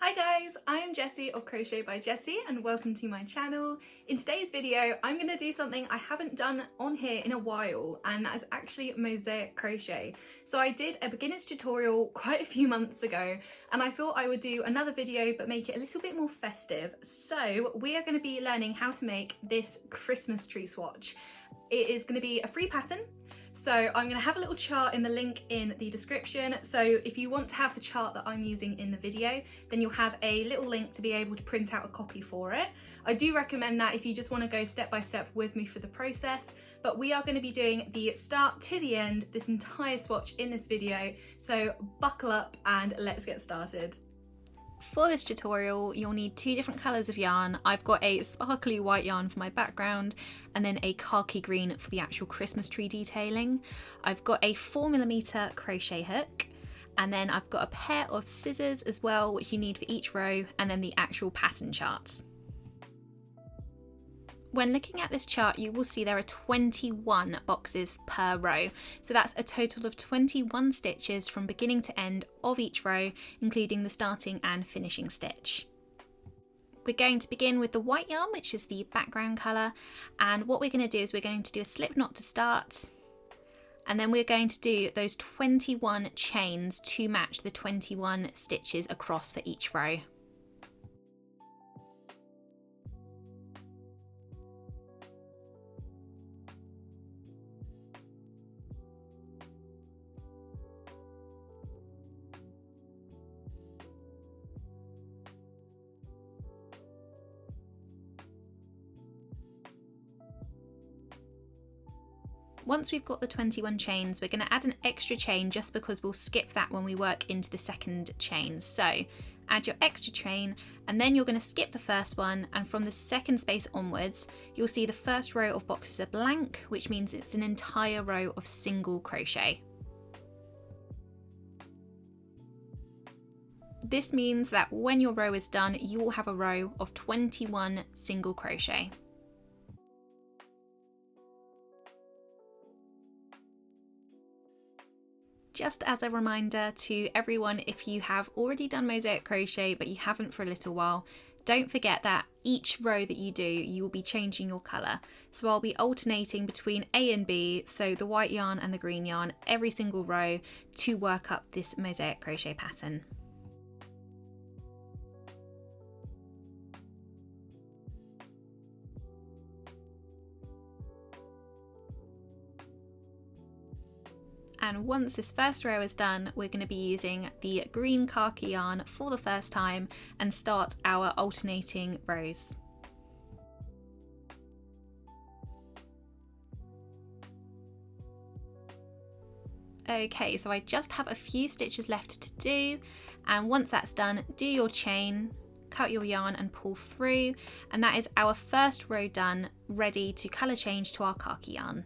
Hi guys, I am Jessie of Crochet by Jessie and welcome to my channel. In today's video I'm going to do something I haven't done on here in a while, and that is actually Mosaic Crochet. So I did a beginner's tutorial quite a few months ago and I thought I would do another video but make it a little bit more festive. So we are going to be learning how to make this Christmas tree swatch. It is going to be a free pattern. So I'm going to have a little chart in the link in the description, so if you want to have the chart that I'm using in the video, then you'll have a little link to be able to print out a copy for it. I do recommend that if you just want to go step by step with me for the process, but we are going to be doing the start to the end, this entire swatch in this video, so buckle up and let's get started. For this tutorial, you'll need two different colours of yarn. I've got a sparkly white yarn for my background and then a khaki green for the actual Christmas tree detailing. I've got a 4mm crochet hook, and then I've got a pair of scissors as well, which you need for each row, and then the actual pattern chart. When looking at this chart, you will see there are 21 boxes per row. So that's a total of 21 stitches from beginning to end of each row, including the starting and finishing stitch. We're going to begin with the white yarn, which is the background colour. And what we're going to do is we're going to do a slip knot to start. And then we're going to do those 21 chains to match the 21 stitches across for each row. Once we've got the 21 chains, we're going to add an extra chain just because we'll skip that when we work into the second chain. So add your extra chain and then you're going to skip the first one, and from the second space onwards you'll see the first row of boxes are blank, which means it's an entire row of single crochet. This means that when your row is done, you will have a row of 21 single crochet. Just as a reminder to everyone, if you have already done Mosaic Crochet but you haven't for a little while, don't forget that each row that you do, you will be changing your colour. So I'll be alternating between A and B, so the white yarn and the green yarn, every single row to work up this Mosaic Crochet pattern. And once this first row is done, we're going to be using the green khaki yarn for the first time and start our alternating rows. Okay, so I just have a few stitches left to do, and once that's done, do your chain, cut your yarn and pull through, and that is our first row done, ready to colour change to our khaki yarn.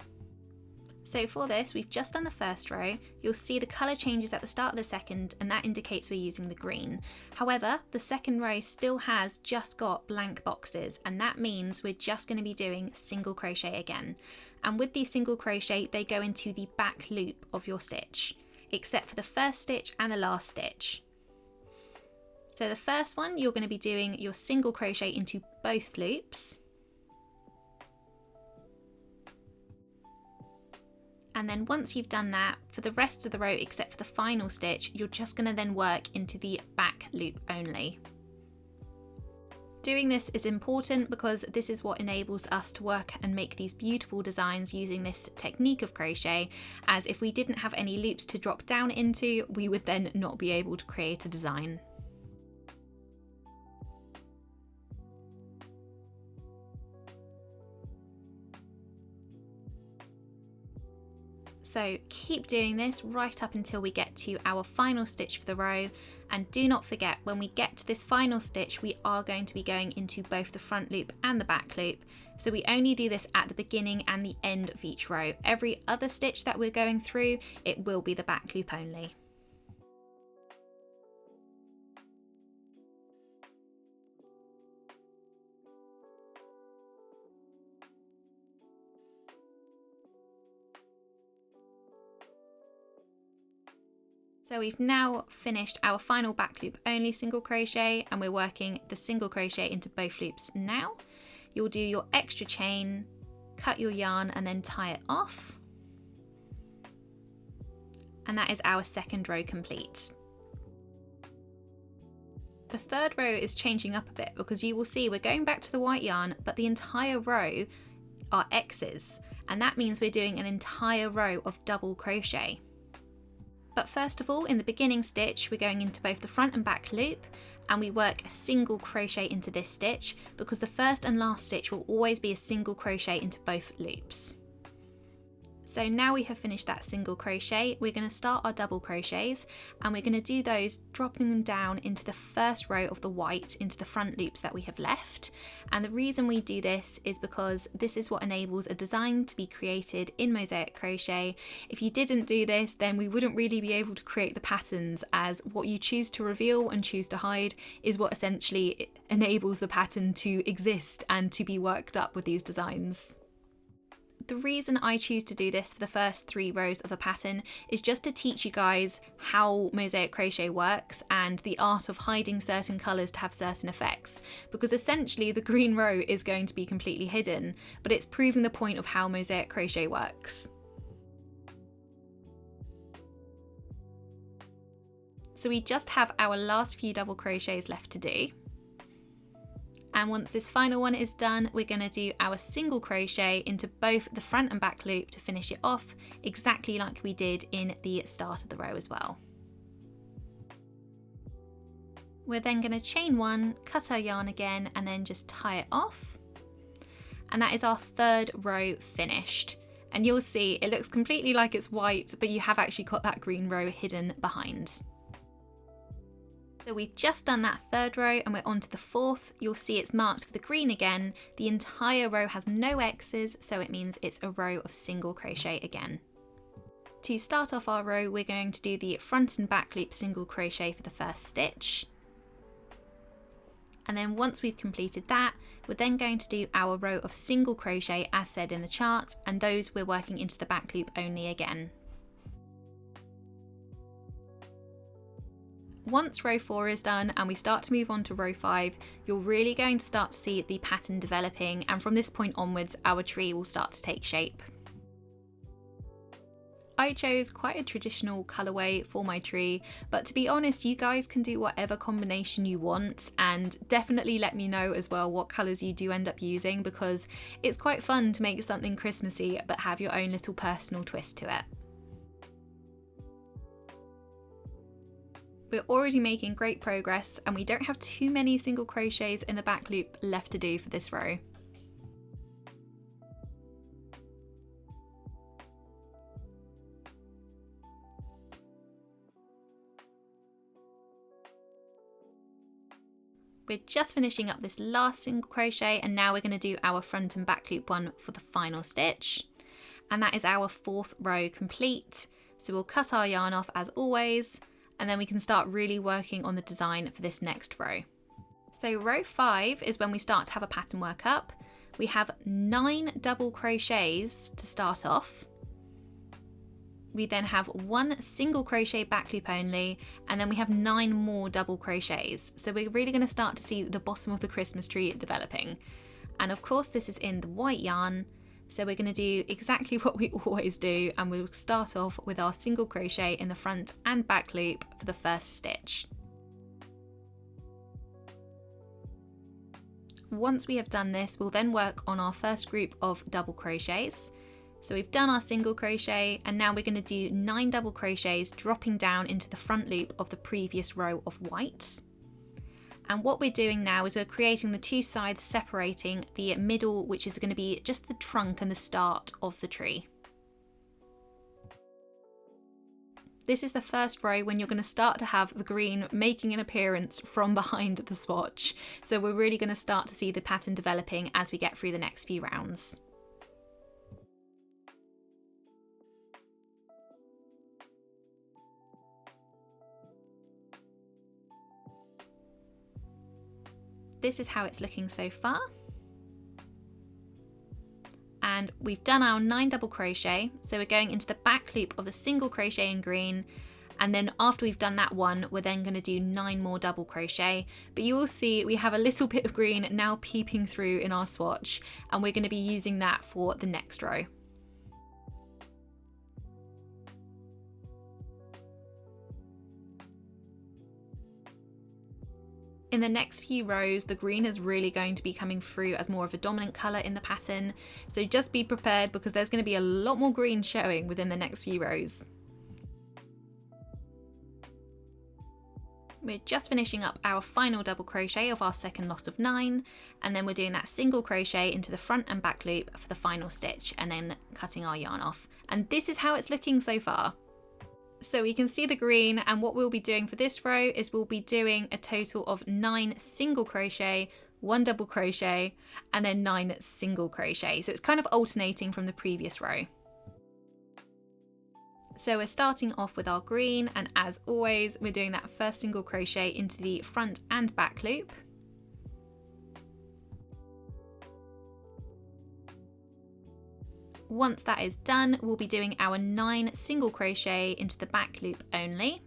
So for this, we've just done the first row. You'll see the colour changes at the start of the second, and that indicates we're using the green. However, the second row still has just got blank boxes, and that means we're just going to be doing single crochet again. And with these single crochet, they go into the back loop of your stitch, except for the first stitch and the last stitch. So the first one, you're going to be doing your single crochet into both loops. And then once you've done that, for the rest of the row except for the final stitch, you're just going to then work into the back loop only. Doing this is important because this is what enables us to work and make these beautiful designs using this technique of crochet, as if we didn't have any loops to drop down into, we would then not be able to create a design. So keep doing this right up until we get to our final stitch for the row, and do not forget, when we get to this final stitch we are going to be going into both the front loop and the back loop, so we only do this at the beginning and the end of each row. Every other stitch that we're going through, it will be the back loop only. So we've now finished our final back loop only single crochet, and we're working the single crochet into both loops now. You'll do your extra chain, cut your yarn and then tie it off. And that is our second row complete. The third row is changing up a bit because you will see we're going back to the white yarn, but the entire row are X's, and that means we're doing an entire row of double crochet. But first of all, in the beginning stitch, we're going into both the front and back loop, and we work a single crochet into this stitch because the first and last stitch will always be a single crochet into both loops. So now we have finished that single crochet, we're going to start our double crochets, and we're going to do those dropping them down into the first row of the white into the front loops that we have left. And the reason we do this is because this is what enables a design to be created in Mosaic Crochet. If you didn't do this, then we wouldn't really be able to create the patterns, as what you choose to reveal and choose to hide is what essentially enables the pattern to exist and to be worked up with these designs. The reason I choose to do this for the first 3 rows of the pattern is just to teach you guys how Mosaic Crochet works and the art of hiding certain colours to have certain effects, because essentially the green row is going to be completely hidden, but it's proving the point of how Mosaic Crochet works. So we just have our last few double crochets left to do. And once this final one is done, we're going to do our single crochet into both the front and back loop to finish it off, exactly like we did in the start of the row as well. We're then going to chain 1, cut our yarn again, and then just tie it off. And that is our third row finished. And you'll see it looks completely like it's white, but you have actually got that green row hidden behind. So we've just done that third row and we're on to the fourth. You'll see it's marked for the green again. The entire row has no X's, so it means it's a row of single crochet again. To start off our row, we're going to do the front and back loop single crochet for the first stitch. And then once we've completed that, we're then going to do our row of single crochet as said in the chart, and those we're working into the back loop only again. Once row 4 is done and we start to move on to row 5, you're really going to start to see the pattern developing, and from this point onwards our tree will start to take shape. I chose quite a traditional colourway for my tree, but to be honest, you guys can do whatever combination you want, and definitely let me know as well what colours you do end up using, because it's quite fun to make something Christmassy but have your own little personal twist to it. We're already making great progress and we don't have too many single crochets in the back loop left to do for this row. We're just finishing up this last single crochet, and now we're going to do our front and back loop one for the final stitch. And that is our 4th row complete. So we'll cut our yarn off as always, and then we can start really working on the design for this next row. So row 5 is when we start to have a pattern work up. We have 9 double crochets to start off. We then have 1 single crochet back loop only, and then we have 9 more double crochets. So we're really going to start to see the bottom of the Christmas tree developing. And of course this is in the white yarn. So we're going to do exactly what we always do, and we'll start off with our single crochet in the front and back loop for the first stitch. Once we have done this, we'll then work on our first group of double crochets. So we've done our single crochet, and now we're going to do 9 double crochets dropping down into the front loop of the previous row of white. And what we're doing now is we're creating the 2 sides separating the middle, which is going to be just the trunk and the start of the tree. This is the first row when you're going to start to have the green making an appearance from behind the swatch. So we're really going to start to see the pattern developing as we get through the next few rounds. This is how it's looking so far. And we've done our 9 double crochet, so we're going into the back loop of the single crochet in green, And then after we've done that one, we're then going to do 9 more double crochet. But you will see we have a little bit of green now peeping through in our swatch, and we're going to be using that for the next row. In the next few rows, the green is really going to be coming through as more of a dominant colour in the pattern, so just be prepared because there's going to be a lot more green showing within the next few rows. We're just finishing up our final double crochet of our second lot of 9, and then we're doing that single crochet into the front and back loop for the final stitch, and then cutting our yarn off. And this is how it's looking so far. So we can see the green, and what we'll be doing for this row is we'll be doing a total of 9 single crochet, 1 double crochet, and then 9 single crochet. So it's kind of alternating from the previous row. So we're starting off with our green, and as always, we're doing that first single crochet into the front and back loop. Once that is done, we'll be doing our 9 single crochet into the back loop only.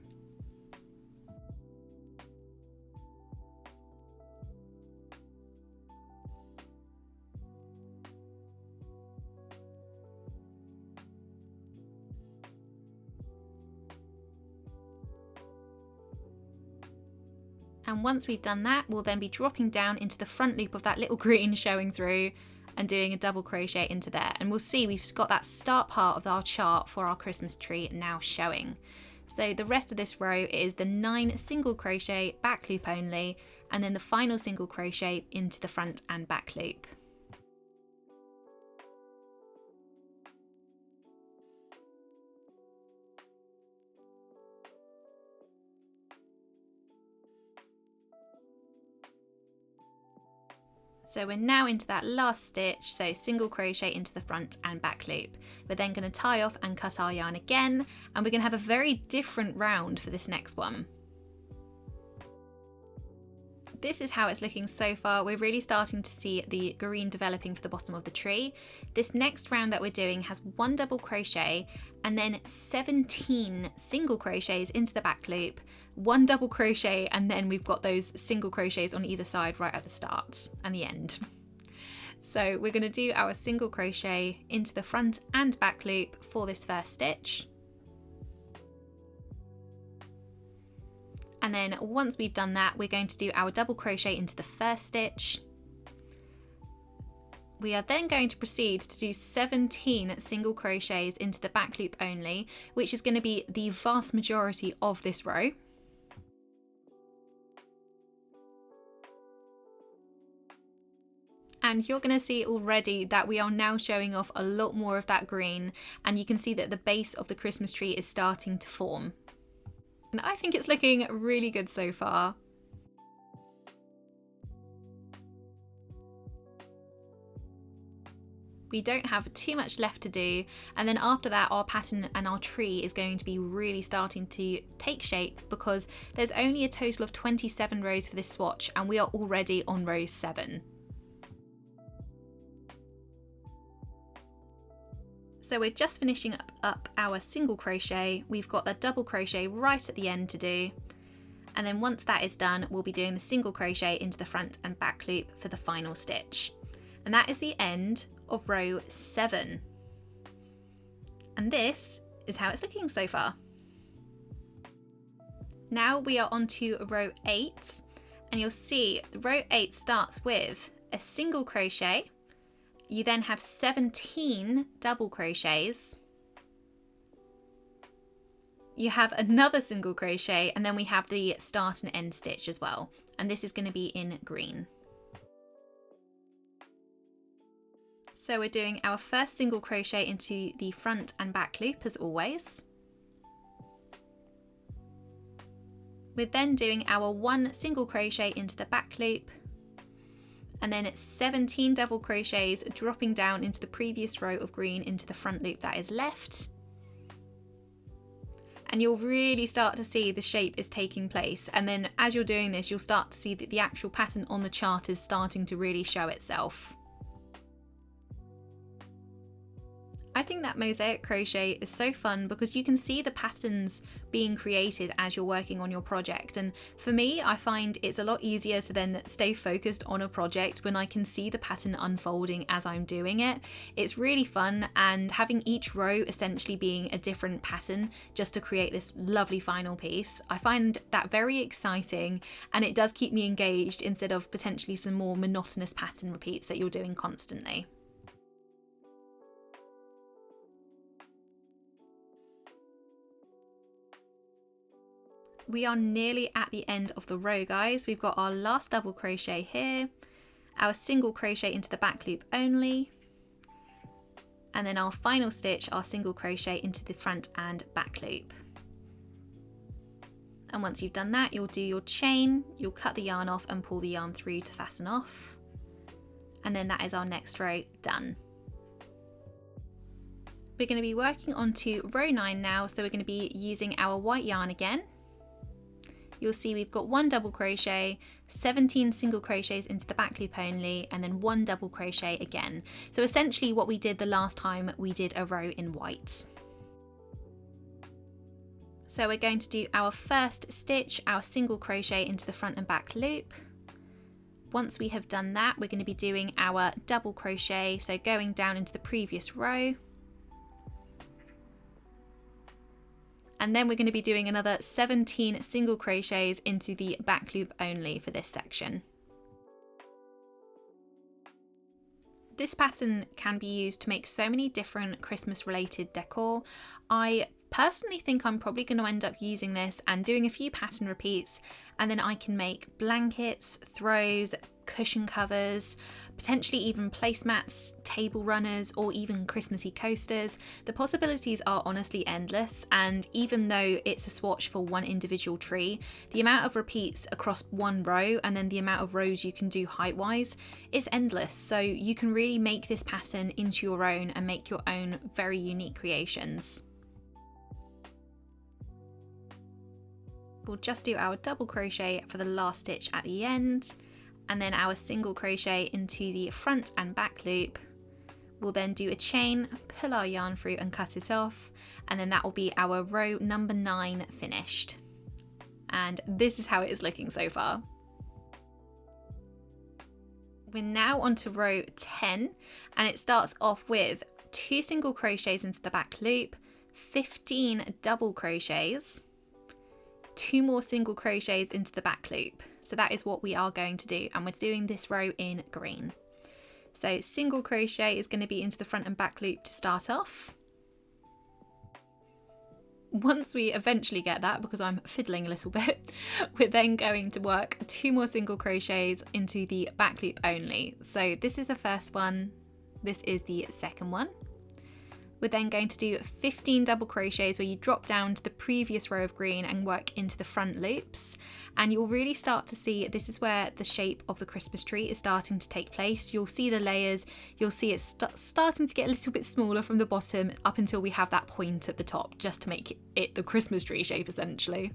And once we've done that, we'll then be dropping down into the front loop of that little green showing through and doing a double crochet into there. And we'll see we've got that start part of our chart for our Christmas tree now showing. So the rest of this row is the 9 single crochet back loop only, and then the final single crochet into the front and back loop. So we're now into that last stitch, so single crochet into the front and back loop. We're then going to tie off and cut our yarn again, and we're going to have a very different round for this next one. This is how it's looking so far. We're really starting to see the green developing for the bottom of the tree. This next round that we're doing has 1 double crochet and then 17 single crochets into the back loop, 1 double crochet, and then we've got those single crochets on either side right at the start and the end. So we're going to do our single crochet into the front and back loop for this first stitch. And then once we've done that, we're going to do our double crochet into the first stitch. We are then going to proceed to do 17 single crochets into the back loop only, which is going to be the vast majority of this row. And you're going to see already that we are now showing off a lot more of that green, and you can see that the base of the Christmas tree is starting to form. And I think it's looking really good so far. We don't have too much left to do, and then after that our pattern and our tree is going to be really starting to take shape, because there's only a total of 27 rows for this swatch and we are already on row 7. So we're just finishing up our single crochet. We've got the double crochet right at the end to do. And then once that is done, we'll be doing the single crochet into the front and back loop for the final stitch. And that is the end of row 7. And this is how it's looking so far. Now we are on to row 8, and you'll see row 8 starts with a single crochet. You then have 17 double crochets. You have another single crochet, and then we have the start and end stitch as well. And this is going to be in green. So we're doing our first single crochet into the front and back loop as always. We're then doing our 1 single crochet into the back loop, and then it's 17 double crochets dropping down into the previous row of green into the front loop that is left. And you'll really start to see the shape is taking place, and then as you're doing this you'll start to see that the actual pattern on the chart is starting to really show itself. I think that Mosaic Crochet is so fun because you can see the patterns being created as you're working on your project, and for me I find it's a lot easier to then stay focused on a project when I can see the pattern unfolding as I'm doing it. It's really fun, and having each row essentially being a different pattern just to create this lovely final piece, I find that very exciting, and it does keep me engaged instead of potentially some more monotonous pattern repeats that you're doing constantly. We are nearly at the end of the row, guys. We've got our last double crochet here, our single crochet into the back loop only, and then our final stitch, our single crochet into the front and back loop. And once you've done that, you'll do your chain, you'll cut the yarn off and pull the yarn through to fasten off. And then that is our next row done. We're going to be working on to row 9 now, so we're going to be using our white yarn again. You'll see we've got 1 double crochet, 17 single crochets into the back loop only, and then 1 double crochet again. So essentially what we did the last time we did a row in white. So we're going to do our first stitch, our single crochet into the front and back loop. Once we have done that, we're going to be doing our double crochet, so going down into the previous row. And then we're going to be doing another 17 single crochets into the back loop only for this section. This pattern can be used to make so many different Christmas related decor. I personally think I'm probably going to end up using this and doing a few pattern repeats, and then I can make blankets, throws, cushion covers, potentially even placemats, table runners, or even Christmassy coasters. The possibilities are honestly endless, and even though it's a swatch for one individual tree, the amount of repeats across one row and then the amount of rows you can do height-wise is endless, so you can really make this pattern into your own and make your own very unique creations. We'll just do our double crochet for the last stitch at the end, and then our single crochet into the front and back loop. We'll then do a chain, pull our yarn through and cut it off, and then that will be our row number 9 finished. And this is how it is looking so far. We're now on to row 10, and it starts off with 2 single crochets into the back loop, 15 double crochets, 2 more single crochets into the back loop. So that is what we are going to do, and we're doing this row in green. So single crochet is going to be into the front and back loop to start off. Once we eventually get that, because I'm fiddling a little bit, we're then going to work 2 more single crochets into the back loop only. So this is the first one, this is the second one. We're then going to do 15 double crochets where you drop down to the previous row of green and work into the front loops, and you'll really start to see this is where the shape of the Christmas tree is starting to take place. You'll see the layers, you'll see it starting to get a little bit smaller from the bottom up until we have that point at the top, just to make it the Christmas tree shape essentially.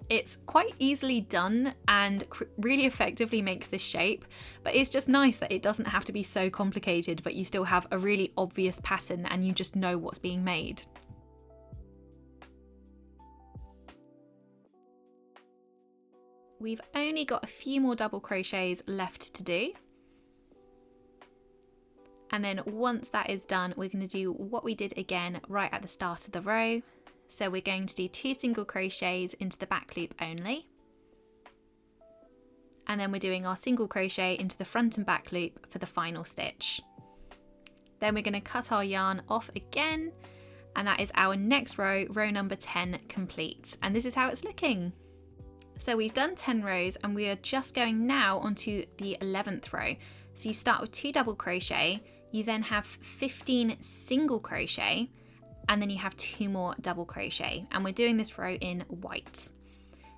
It's quite easily done and really effectively makes this shape, but it's just nice that it doesn't have to be so complicated, but you still have a really obvious pattern and you just know what's being made. We've only got a few more double crochets left to do. And then once that is done, we're going to do what we did again right at the start of the row. So we're going to do 2 single crochets into the back loop only. And then we're doing our single crochet into the front and back loop for the final stitch. Then we're going to cut our yarn off again, and that is our next row, row number 10 complete. And this is how it's looking. So we've done 10 rows and we are just going now onto the 11th row. So you start with 2 double crochet, you then have 15 single crochet, and then you have 2 more double crochet, and we're doing this row in white.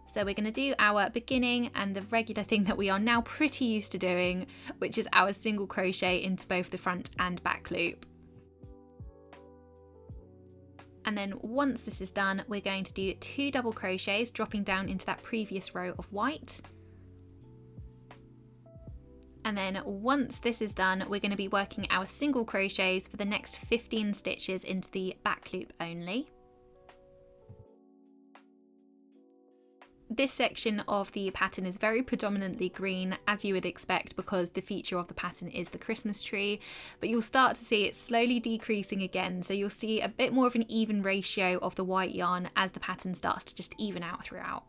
So we're going to do our beginning and the regular thing that we are now pretty used to doing, which is our single crochet into both the front and back loop. And then once this is done, we're going to do 2 double crochets, dropping down into that previous row of white. And then once this is done, we're going to be working our single crochets for the next 15 stitches into the back loop only. This section of the pattern is very predominantly green, as you would expect, because the feature of the pattern is the Christmas tree, but you'll start to see it slowly decreasing again, so you'll see a bit more of an even ratio of the white yarn as the pattern starts to just even out throughout.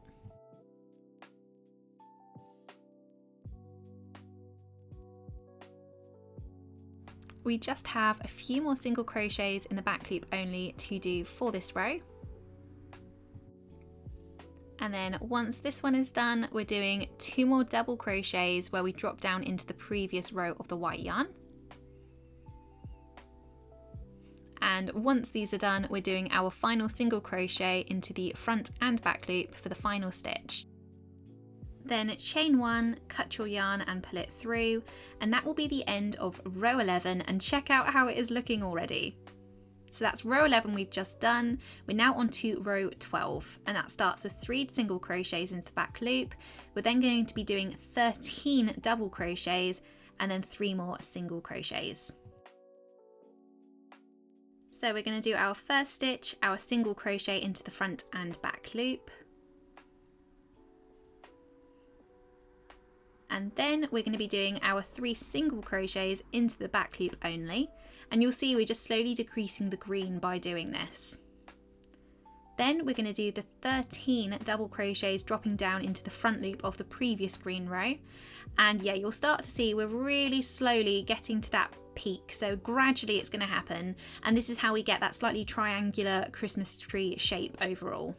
We just have a few more single crochets in the back loop only to do for this row. And then once this one is done, we're doing 2 more double crochets where we drop down into the previous row of the white yarn. And once these are done, we're doing our final single crochet into the front and back loop for the final stitch. Then chain 1, cut your yarn and pull it through, and that will be the end of row 11, and check out how it is looking already. So that's row 11 we've just done. We're now on to row 12, and that starts with 3 single crochets into the back loop. We're then going to be doing 13 double crochets and then 3 more single crochets. So we're going to do our first stitch, our single crochet into the front and back loop. And then we're going to be doing our 3 single crochets into the back loop only, and you'll see we're just slowly decreasing the green by doing this. Then we're going to do the 13 double crochets dropping down into the front loop of the previous green row, and yeah, you'll start to see we're really slowly getting to that peak, so gradually it's going to happen, and this is how we get that slightly triangular Christmas tree shape overall.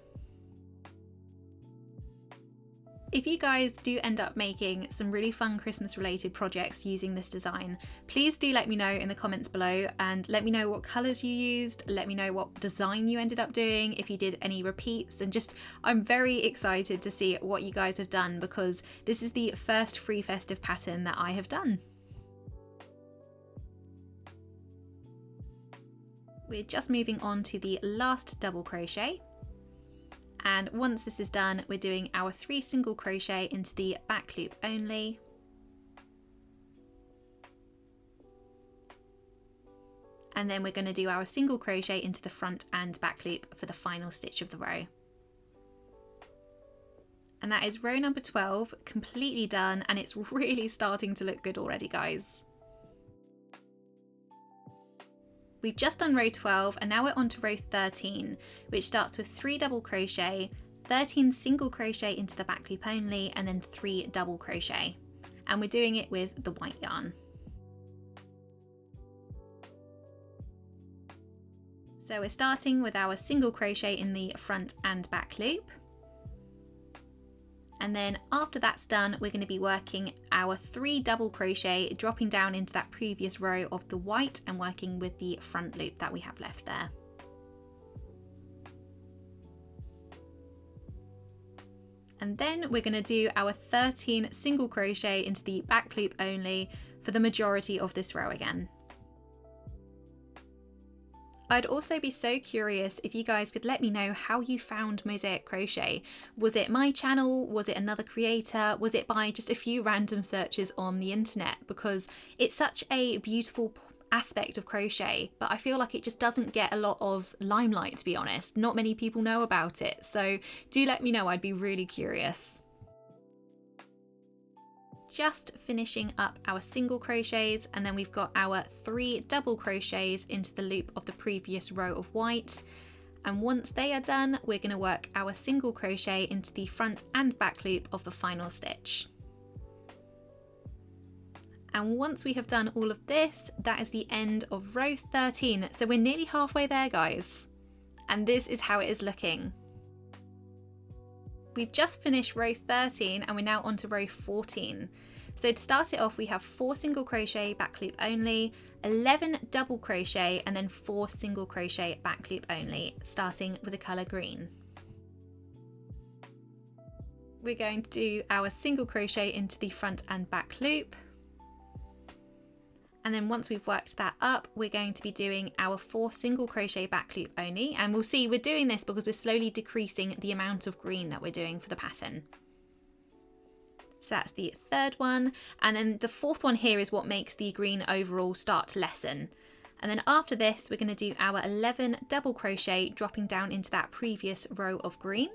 If you guys do end up making some really fun Christmas related projects using this design, please do let me know in the comments below, and let me know what colours you used, let me know what design you ended up doing, if you did any repeats, and just I'm very excited to see what you guys have done, because this is the first free festive pattern that I have done. We're just moving on to the last double crochet. And once this is done, we're doing our 3 single crochet into the back loop only. And then we're going to do our single crochet into the front and back loop for the final stitch of the row. And that is row number 12, completely done, and it's really starting to look good already, guys. We've just done row 12, and now we're on to row 13, which starts with 3 double crochet, 13 single crochet into the back loop only, and then 3 double crochet. And we're doing it with the white yarn. So we're starting with our single crochet in the front and back loop. And then after that's done, we're going to be working our 3 double crochet, dropping down into that previous row of the white and working with the front loop that we have left there. And then we're going to do our 13 single crochet into the back loop only for the majority of this row again. I'd also be so curious if you guys could let me know how you found Mosaic Crochet. Was it my channel? Was it another creator? Was it by just a few random searches on the internet? Because it's such a beautiful aspect of crochet, but I feel like it just doesn't get a lot of limelight, to be honest. Not many people know about it, so do let me know, I'd be really curious. Just finishing up our single crochets, and then we've got our 3 double crochets into the loop of the previous row of white, and once they are done, we're going to work our single crochet into the front and back loop of the final stitch. And once we have done all of this, that is the end of row 13, so we're nearly halfway there, guys, and this is how it is looking. We've just finished row 13 and we're now on to row 14. So to start it off, we have 4 single crochet back loop only, 11 double crochet, and then 4 single crochet back loop only, starting with the colour green. We're going to do our single crochet into the front and back loop. And then once we've worked that up, we're going to be doing our 4 single crochet back loop only, and we'll see we're doing this because we're slowly decreasing the amount of green that we're doing for the pattern. So that's the third one, and then the fourth one here is what makes the green overall start to lessen. And then after this, we're going to do our 11 double crochet, dropping down into that previous row of green.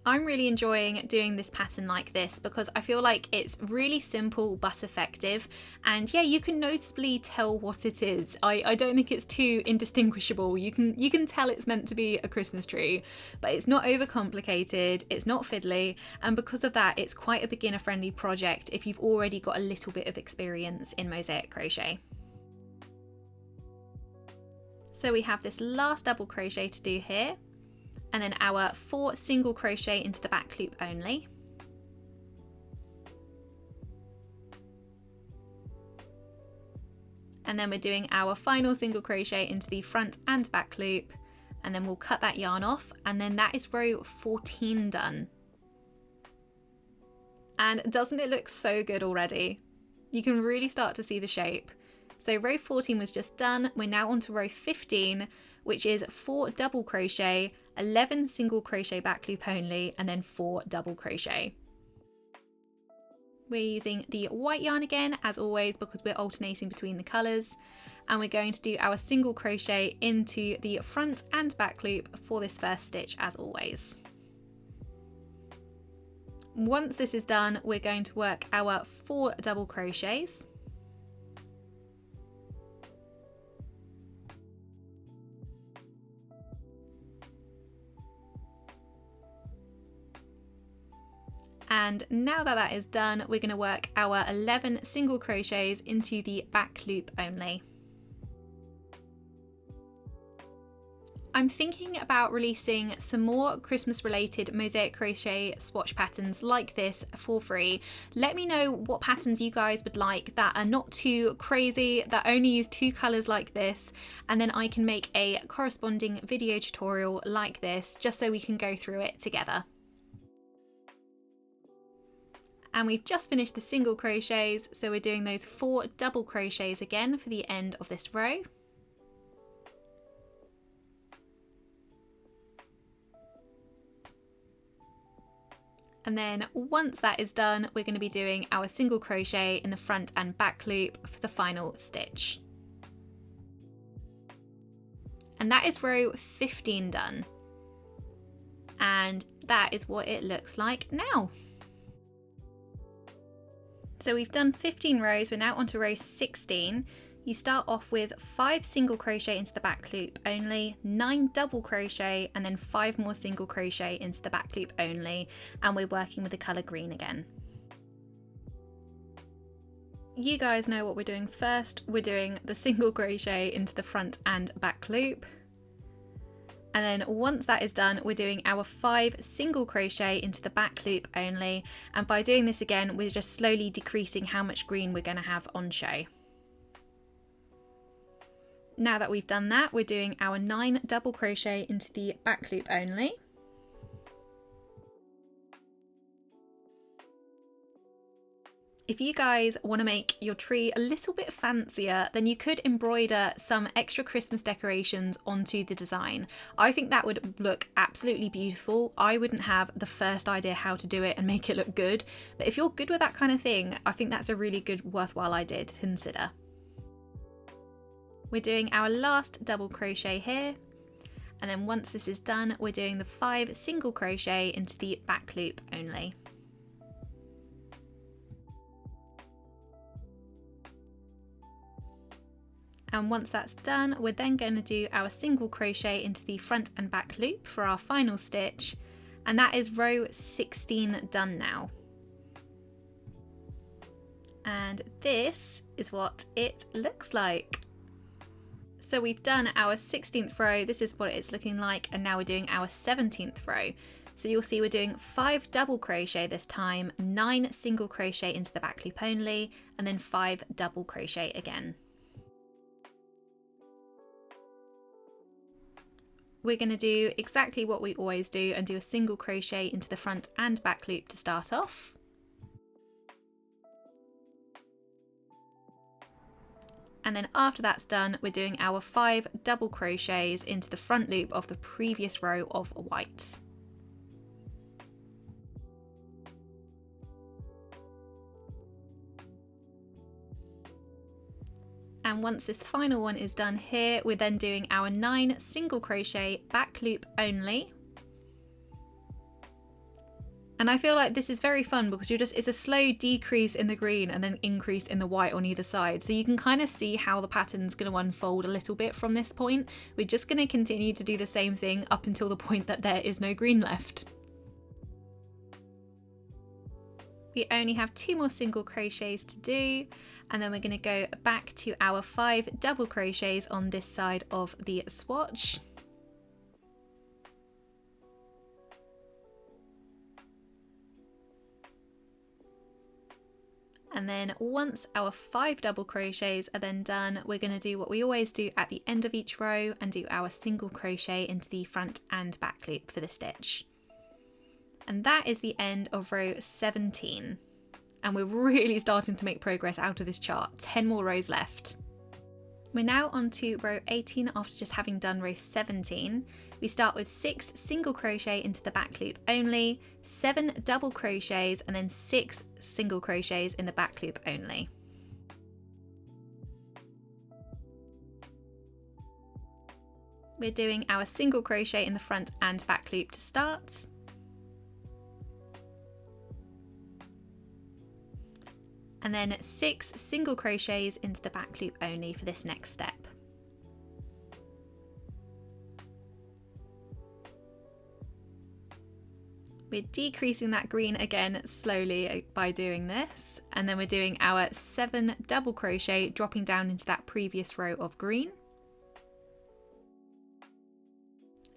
I'm really enjoying doing this pattern like this because I feel like it's really simple but effective, and yeah, you can noticeably tell what it is. I don't think it's too indistinguishable. You can tell it's meant to be a Christmas tree, but it's not overcomplicated, it's not fiddly, and because of that it's quite a beginner friendly project if you've already got a little bit of experience in mosaic crochet. So we have this last double crochet to do here, and then our 4 single crochet into the back loop only. And then we're doing our final single crochet into the front and back loop, and then we'll cut that yarn off, and then that is row 14 done. And doesn't it look so good already? You can really start to see the shape. So row 14 was just done. We're now on to row 15, which is 4 double crochet, 11 single crochet back loop only, and then 4 double crochet. We're using the white yarn again, as always, because we're alternating between the colours, and we're going to do our single crochet into the front and back loop for this first stitch, as always. Once this is done, we're going to work our 4 double crochets. And now that that is done, we're going to work our 11 single crochets into the back loop only. I'm thinking about releasing some more Christmas related mosaic crochet swatch patterns like this for free. Let me know what patterns you guys would like that are not too crazy, that only use 2 colours like this, and then I can make a corresponding video tutorial like this just so we can go through it together. And we've just finished the single crochets, so we're doing those 4 double crochets again for the end of this row. And then once that is done, we're going to be doing our single crochet in the front and back loop for the final stitch. And that is row 15 done. And that is what it looks like now. So we've done 15 rows, we're now on to row 16. You start off with 5 single crochet into the back loop only, 9 double crochet, and then 5 more single crochet into the back loop only, and we're working with the colour green again. You guys know what we're doing first. We're doing the single crochet into the front and back loop. And then once that is done, we're doing our 5 single crochet into the back loop only. And by doing this again, we're just slowly decreasing how much green we're going to have on show. Now that we've done that, we're doing our 9 double crochet into the back loop only. If you guys want to make your tree a little bit fancier, then you could embroider some extra Christmas decorations onto the design. I think that would look absolutely beautiful. I wouldn't have the first idea how to do it and make it look good, but if you're good with that kind of thing, I think that's a really good, worthwhile idea to consider. We're doing our last double crochet here, and then once this is done, we're doing the 5 single crochet into the back loop only. And once that's done, we're then going to do our single crochet into the front and back loop for our final stitch, and that is row 16 done now. And this is what it looks like. So we've done our 16th row, this is what it's looking like, and now we're doing our 17th row. So you'll see we're doing 5 double crochet this time, 9 single crochet into the back loop only, and then 5 double crochet again. We're going to do exactly what we always do and do a single crochet into the front and back loop to start off. And then after that's done, we're doing our 5 double crochets into the front loop of the previous row of white. And once this final one is done here, we're then doing our 9 single crochet back loop only. And I feel like this is very fun because it's a slow decrease in the green and then increase in the white on either side. So you can kind of see how the pattern's going to unfold a little bit from this point. We're just going to continue to do the same thing up until the point that there is no green left. We only have 2 more single crochets to do, and then we're going to go back to our 5 double crochets on this side of the swatch. And then once our 5 double crochets are then done, we're going to do what we always do at the end of each row and do our single crochet into the front and back loop for the stitch. And that is the end of row 17. And we're really starting to make progress out of this chart. 10 more rows left. We're now on to row 18 after just having done row 17. We start with 6 single crochet into the back loop only, 7 double crochets, and then 6 single crochets in the back loop only. We're doing our single crochet in the front and back loop to start. And then 6 single crochets into the back loop only for this next step. We're decreasing that green again slowly by doing this, and then we're doing our 7 double crochet, dropping down into that previous row of green.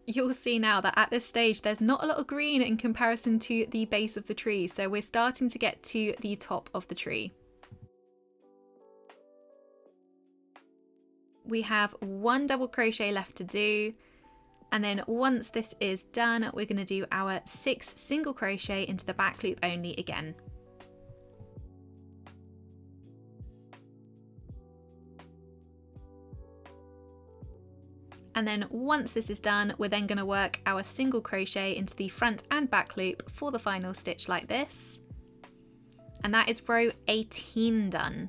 You'll see now that at this stage there's not a lot of green in comparison to the base of the tree, so we're starting to get to the top of the tree. We have 1 double crochet left to do, and then once this is done, we're going to do our 6 single crochet into the back loop only again. And then once this is done, we're then going to work our single crochet into the front and back loop for the final stitch like this. And that is row 18 done.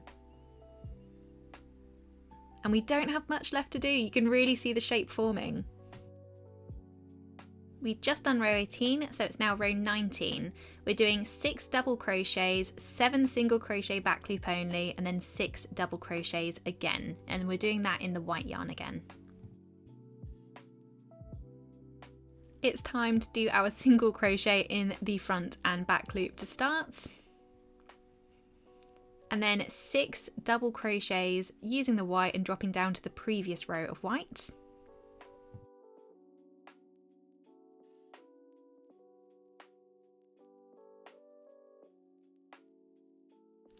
And we don't have much left to do. You can really see the shape forming. We've just done row 18, so it's now row 19. We're doing 6 double crochets, 7 single crochet back loop only, and then 6 double crochets again. And we're doing that in the white yarn again. It's time to do our single crochet in the front and back loop to start. And then 6 double crochets using the white and dropping down to the previous row of white.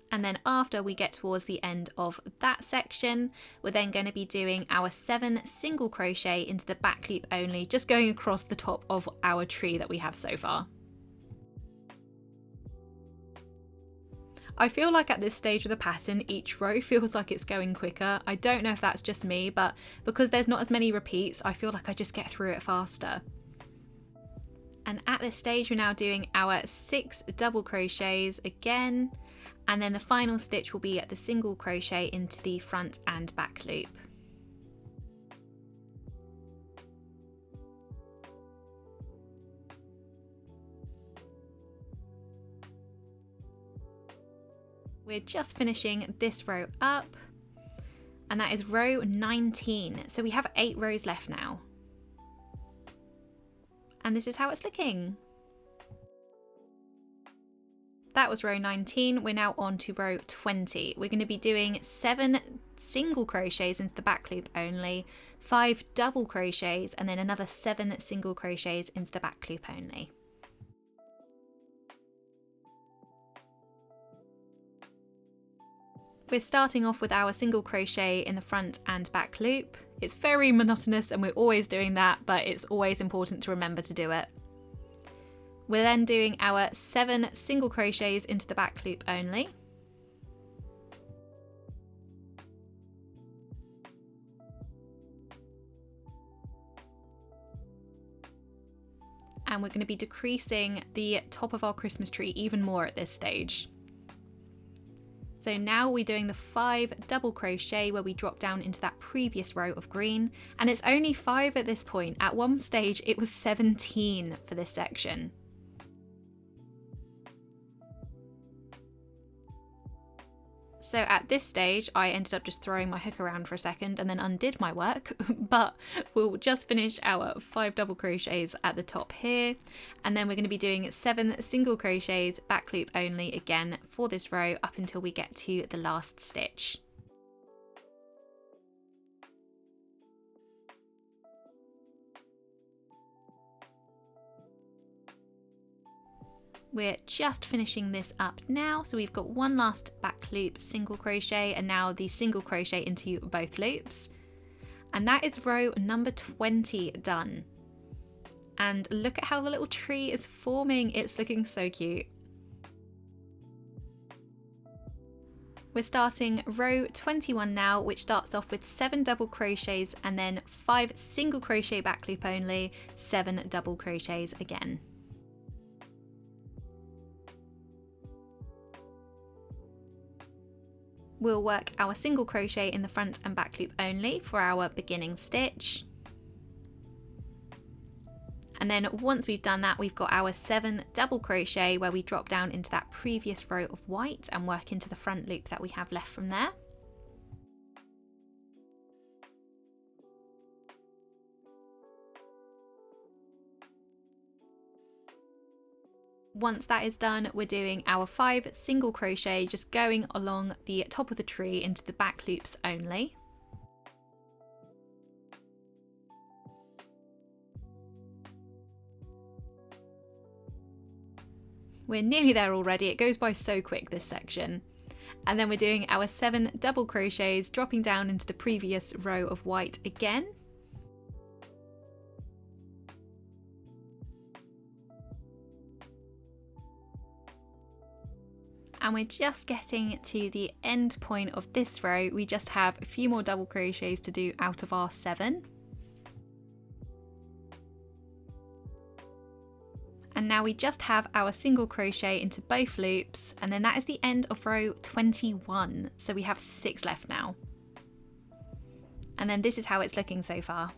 And then after we get towards the end of that section, we're then going to be doing our 7 single crochet into the back loop only, just going across the top of our tree that we have so far. I feel like at this stage of the pattern, each row feels like it's going quicker. I don't know if that's just me, but because there's not as many repeats, I feel like I just get through it faster. And at this stage, we're now doing our 6 double crochets again. And then the final stitch will be at the single crochet into the front and back loop. We're just finishing this row up, and that is row 19. So we have 8 rows left now. And this is how it's looking. That was row 19, we're now on to row 20. We're going to be doing 7 single crochets into the back loop only, 5 double crochets, and then another 7 single crochets into the back loop only. We're starting off with our single crochet in the front and back loop. It's very monotonous and we're always doing that, but it's always important to remember to do it. We're then doing our 7 single crochets into the back loop only. And we're going to be decreasing the top of our Christmas tree even more at this stage. So now we're doing the 5 double crochet where we drop down into that previous row of green, and it's only 5 at this point. At one stage it was 17 for this section. So at this stage I ended up just throwing my hook around for a second and then undid my work, but we'll just finish our 5 double crochets at the top here, and then we're going to be doing 7 single crochets back loop only again for this row up until we get to the last stitch. We're just finishing this up now, so we've got one last back loop single crochet and now the single crochet into both loops, and that is row number 20 done. And look at how the little tree is forming, it's looking so cute. We're starting row 21 now, which starts off with 7 double crochets and then 5 single crochet back loop only, 7 double crochets again. We'll work our single crochet in the front and back loop only for our beginning stitch. And then once we've done that, we've got our 7 double crochet where we drop down into that previous row of white and work into the front loop that we have left from there. Once that is done, we're doing our 5 single crochet, just going along the top of the tree into the back loops only. We're nearly there already, it goes by so quick this section. And then we're doing our 7 double crochets, dropping down into the previous row of white again. And we're just getting to the end point of this row. We just have a few more double crochets to do out of our 7. And now we just have our single crochet into both loops, and then that is the end of row 21. So we have 6 left now. And then this is how it's looking so far.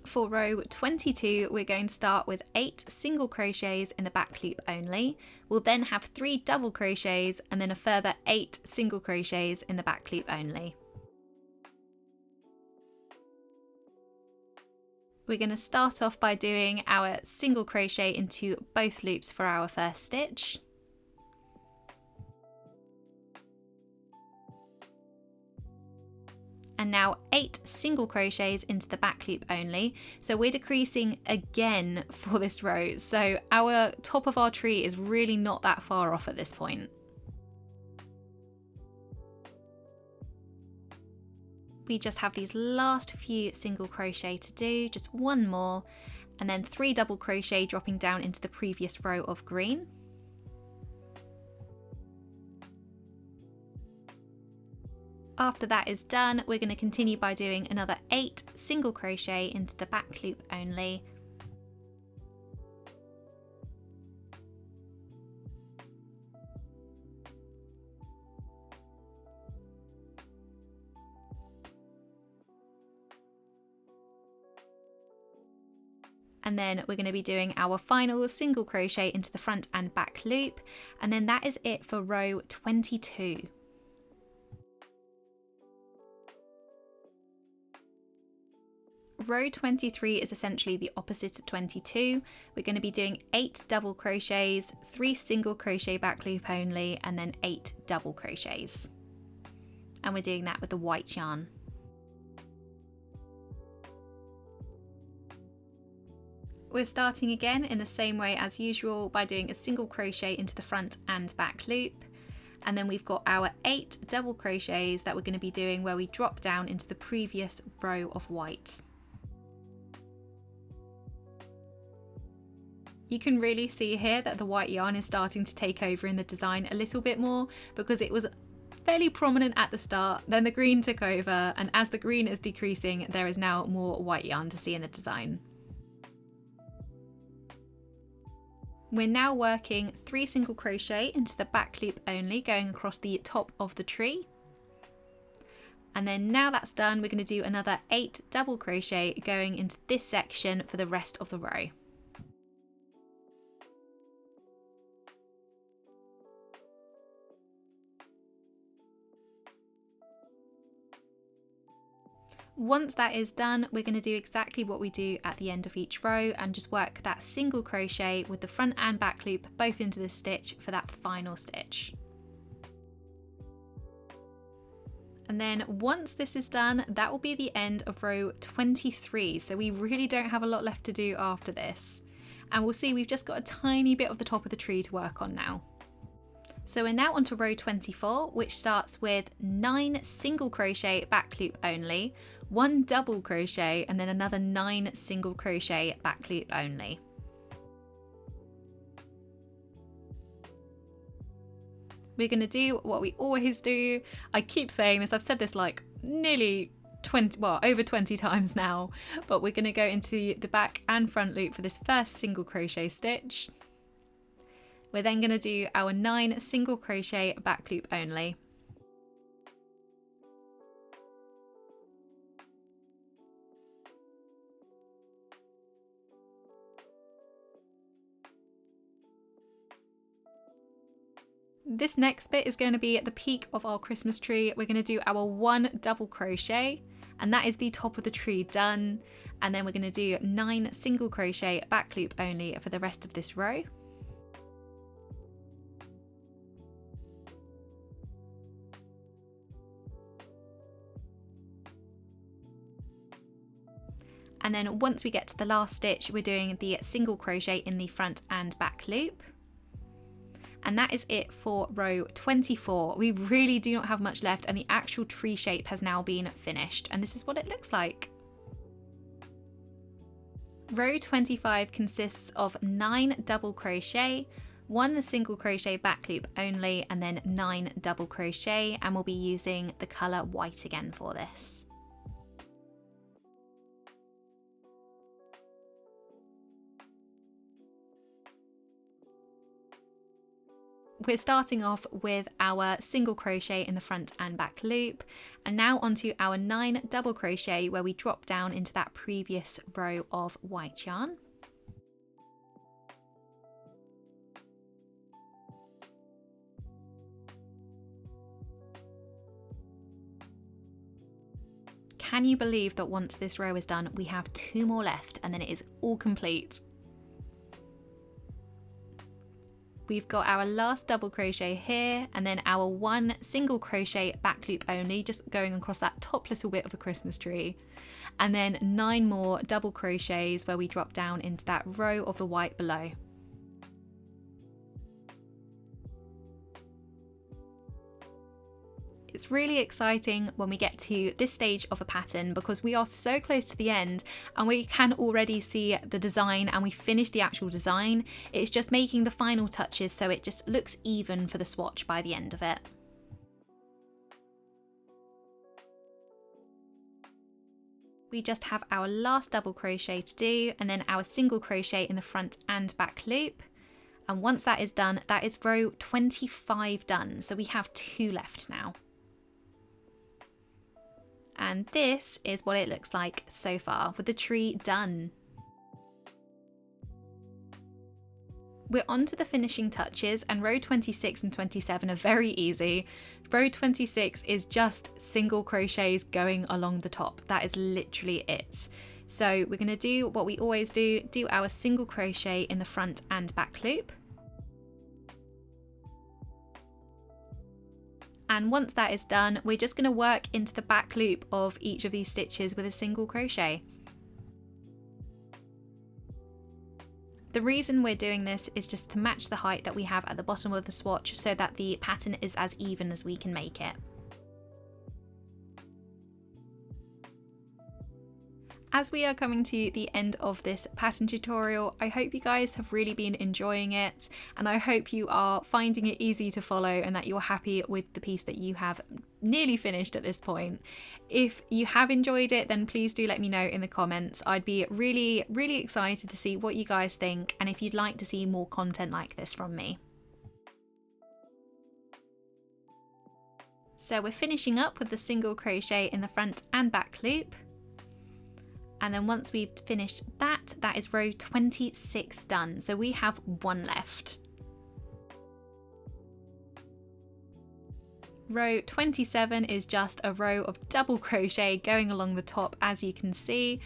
For row 22, we're going to start with 8 single crochets in the back loop only. We'll then have 3 double crochets and then a further 8 single crochets in the back loop only. We're going to start off by doing our single crochet into both loops for our first stitch. And now 8 single crochets into the back loop only. So we're decreasing again for this row. So our top of our tree is really not that far off at this point. We just have these last few single crochet to do, just one more, and then 3 double crochet dropping down into the previous row of green. After that is done, we're going to continue by doing another 8 single crochet into the back loop only. And then we're going to be doing our final single crochet into the front and back loop, and then that is it for row 22. Row 23 is essentially the opposite of 22. We're going to be doing 8 double crochets, 3 single crochet back loop only, and then 8 double crochets. And we're doing that with the white yarn. We're starting again in the same way as usual by doing a single crochet into the front and back loop. And then we've got our 8 double crochets that we're going to be doing where we drop down into the previous row of white. You can really see here that the white yarn is starting to take over in the design a little bit more, because it was fairly prominent at the start, then the green took over, and as the green is decreasing, there is now more white yarn to see in the design. We're now working 3 single crochet into the back loop only, going across the top of the tree. And then now that's done, we're going to do another 8 double crochet going into this section for the rest of the row. Once that is done, we're going to do exactly what we do at the end of each row and just work that single crochet with the front and back loop both into the stitch for that final stitch. And then once this is done, that will be the end of row 23. So we really don't have a lot left to do after this. And we'll see we've just got a tiny bit of the top of the tree to work on now. So we're now onto row 24, which starts with 9 single crochet back loop only, 1 double crochet, and then another 9 single crochet back loop only. We're going to do what we always do. I keep saying this, I've said this like nearly over 20 times now, but we're going to go into the back and front loop for this first single crochet stitch. We're then going to do our 9 single crochet back loop only. This next bit is going to be at the peak of our Christmas tree. We're going to do our 1 double crochet, and that is the top of the tree done. And then we're going to do 9 single crochet back loop only for the rest of this row. And then once we get to the last stitch, we're doing the single crochet in the front and back loop. And that is it for row 24. We really do not have much left, and the actual tree shape has now been finished. And this is what it looks like. Row 25 consists of 9 double crochet, 1 single crochet back loop only, and then 9 double crochet. And we'll be using the colour white again for this. We're starting off with our single crochet in the front and back loop, and now onto our 9 double crochet where we drop down into that previous row of white yarn. Can you believe that once this row is done, we have 2 more left and then it is all complete? We've got our last double crochet here, and then our 1 single crochet back loop only, just going across that top little bit of the Christmas tree, and then 9 more double crochets where we drop down into that row of the white below. It's really exciting when we get to this stage of a pattern because we are so close to the end and we can already see the design, and we finished the actual design. It's just making the final touches so it just looks even for the swatch by the end of it. We just have our last double crochet to do, and then our single crochet in the front and back loop. And once that is done, that is row 25 done. So we have 2 left now. And this is what it looks like so far with the tree done. We're on to the finishing touches, and row 26 and 27 are very easy. Row 26 is just single crochets going along the top. That is literally it. So we're going to do what we always do our single crochet in the front and back loop. And once that is done, we're just going to work into the back loop of each of these stitches with a single crochet. The reason we're doing this is just to match the height that we have at the bottom of the swatch so that the pattern is as even as we can make it. As we are coming to the end of this pattern tutorial, I hope you guys have really been enjoying it, and I hope you are finding it easy to follow and that you're happy with the piece that you have nearly finished at this point. If you have enjoyed it, then please do let me know in the comments. I'd be really, really excited to see what you guys think and if you'd like to see more content like this from me. So we're finishing up with the single crochet in the front and back loop. And then once we've finished that, that is row 26 done. So we have one left. Row 27 is just a row of double crochet going along the top, as you can see,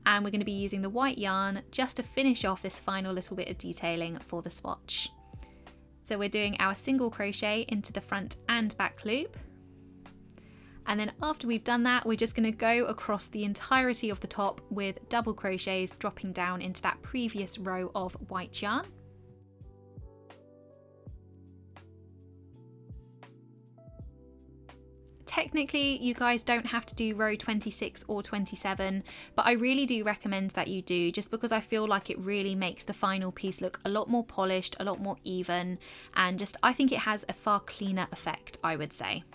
and we're going to be using the white yarn just to finish off this final little bit of detailing for the swatch. So we're doing our single crochet into the front and back loop, and then after we've done that, we're just going to go across the entirety of the top with double crochets, dropping down into that previous row of white yarn. Technically, you guys don't have to do row 26 or 27, but I really do recommend that you do, just because I feel like it really makes the final piece look a lot more polished, a lot more even, and just I think it has a far cleaner effect, I would say.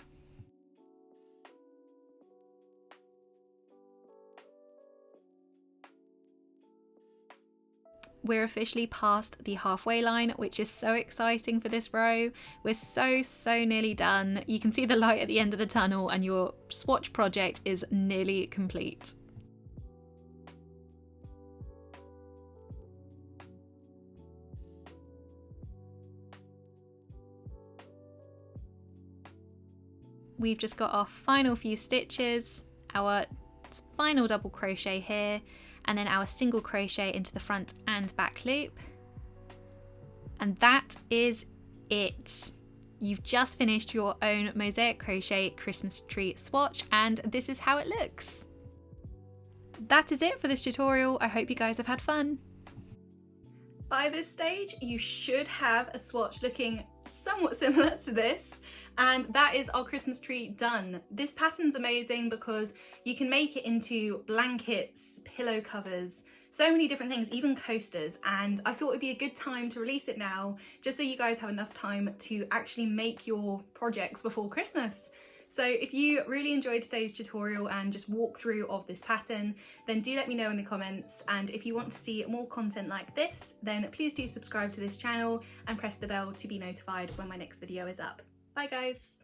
We're officially past the halfway line, which is so exciting for this row. We're so nearly done. You can see the light at the end of the tunnel and your swatch project is nearly complete. We've just got our final few stitches, our final double crochet here, and then our single crochet into the front and back loop. And that is it. You've just finished your own Mosaic Crochet Christmas tree swatch, and this is how it looks. That is it for this tutorial. I hope you guys have had fun. By this stage, you should have a swatch looking somewhat similar to this, and that is our Christmas tree done. This pattern's amazing because you can make it into blankets, pillow covers, so many different things, even coasters, and I thought it'd be a good time to release it now, just so you guys have enough time to actually make your projects before Christmas. So if you really enjoyed today's tutorial and just walkthrough of this pattern, then do let me know in the comments, and if you want to see more content like this, then please do subscribe to this channel and press the bell to be notified when my next video is up. Bye guys!